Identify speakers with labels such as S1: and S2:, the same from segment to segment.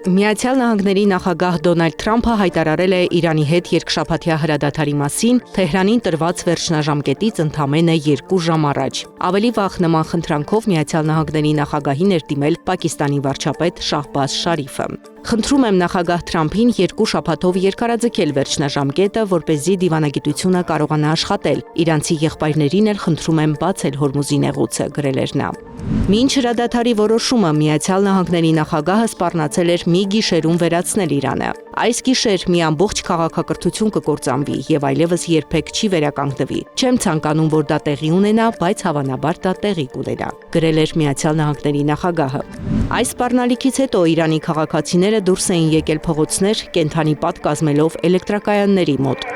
S1: Միացյալ Նահանգների նախագահ Դոնալդ Թրամփը հայտարարել է Իրանի հետ երկշաբաթյա հրադադարի մասին Թեհրանին տրված վերջնաժամկետից ընդամենը 2 ժամ առաջ։ Ավելի վաղ նման խնդրանքով Միացյալ Նահանգների նախագահին էր դիմել Պակիստանի վարչապետ Շահբազ Շարիֆը։ Խնդրում եմ նախագահ Թրամփին 2 շաբաթով երկարաձգել վերջնաժամկետը, որպեսզի դիվանագիտությունը կարողանա աշխատել։ Իրանցի եղբայրներին էլ խնդրում եմ բացել Հորմուզի նեղուցը, գրել էր նա։ Մինչ հրադադարի որոշումը Միացյալ Նահանգների նախագահը սպառնացել էր մի գիշերում վերացնել Իրանը։ Այս գիշեր մի ամբողջ քաղաքակրթություն կկործանվի եւ այլևս երբեք չի վերականգնվի։ Չեմ ցանկանում, որ դա տեղի ունենա, բայց հավանաբար դա տեղի կունենա, գրել էր Միացյալ Նահանգների նախագահը։ Այս սպառնալիքից հետո Իրանի քաղաքացիները դուրս էին եկել փողոցներ, կենդանի պատ կազմելով էլեկտրակայանների մոտ։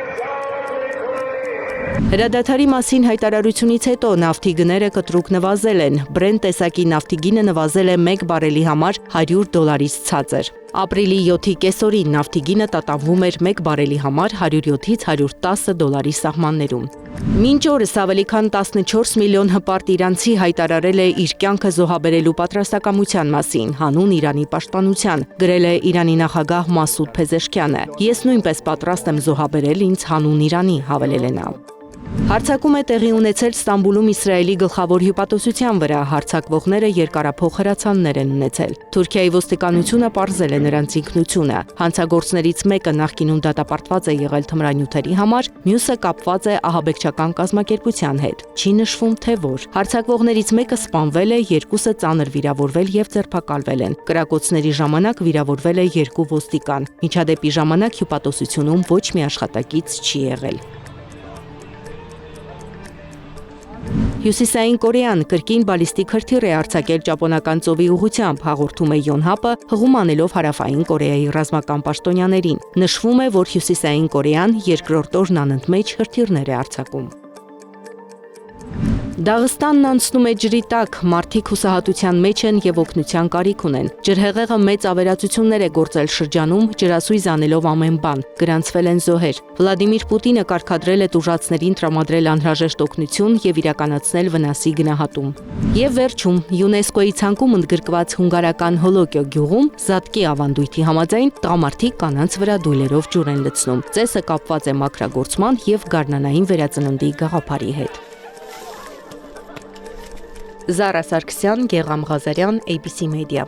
S1: Հրադադարի մասին հայտարարությունից հետո նավթի գները կտրուկ նվազել են։ Brent տեսակի նավթի գինը նվազել է 1 բարելի համար $100-ից ցածր։ Ապրիլի 7-ի կեսօրին նավթի գինը տատանվում էր 1 բարելի համար $107-ից $110 սահմաններում։ Մինչ օրս ավելի քան 14 միլիոն հպարտ իրանցի հայտարարել է իր կյանքը զոհաբերելու պատրաստակամության մասին հանուն Իրանի պաշտպանության, գրել է Իրանի նախագահ Մասուդ Փեզեշքյանը։ Ես նույնպես պատրաստ եմ զոհաբերել ինձ հանուն Իրանի, հավելել է նա։ Հարձակում է տեղի ունեցել Ստամբուլում Իսրայելի գլխավոր հյուպատոսության վրա, հարձակվողները երկարափոխ հրացաններ են ունեցել։ Թուրքիայի ոստիկանությունը պարզել է նրանց ինքնությունը։ Հանցագործներից մեկը նախկինում դատապարտված է եղել թմրանյութերի համար, մյուսը կապված է ահաբեկչական կազմակերպության հետ։ Չի նշվում, թե որ։ Հարձակվողներից մեկը սպանվել է, երկուսը ծանր վիրավորվել եւ ձերբակալվել են։ Կրակոցների ժամանակ վիրավորվել է 2 ոստիկան։ Միջադեպի ժամանակ հյուպատոսությունում ոչ մի աշխատակից չի եղել։ Հյուսիսային Կորեան կրկին բալիստիկ հրթիռ է արձակել Ճապոնական ծովի ուղղությամբ, հաղորդում է Յոնհապը, հղում անելով Հարավային Կորեայի ռազմական պաշտոնյաներին։ Նշվում է, որ Հյուսիսային Կորեան երկրորդ օրն անընդմեջ հրթիռներ է արձակում։ Դաղստանն անցնում է ջրի տակ, մարդիկ հուսահատության մեջ են եւ օգնության կարիք ունեն։ Ջրհեղեղը մեծ ավերածություններ է գործել շրջանում, ջրասույզ անելով ամեն բան, գրանցվել են զոհեր։ Վլադիմիր Պուտինը կարգադրել է տուժածներին տրամադրել անհրաժեշտ օգնություն եւ իրականացնել վնասի գնահատում։ Եվ վերջում ՅՈՒՆԵՍԿՕ-ի ցանկում ընդգրկված հունգարական Հոլոկյո գյուղում Զատկի ավանդույթի համաձայն տղամարդիկ կանանց վրա դույլերով ջուր են լցնում։ Ծեսը կապված է մաքրագործման եւ գարնանային վերածննդի գաղափարի հետ։ Զարա Սարգսյան, Գեղամ Ղազարյան, ABC Media։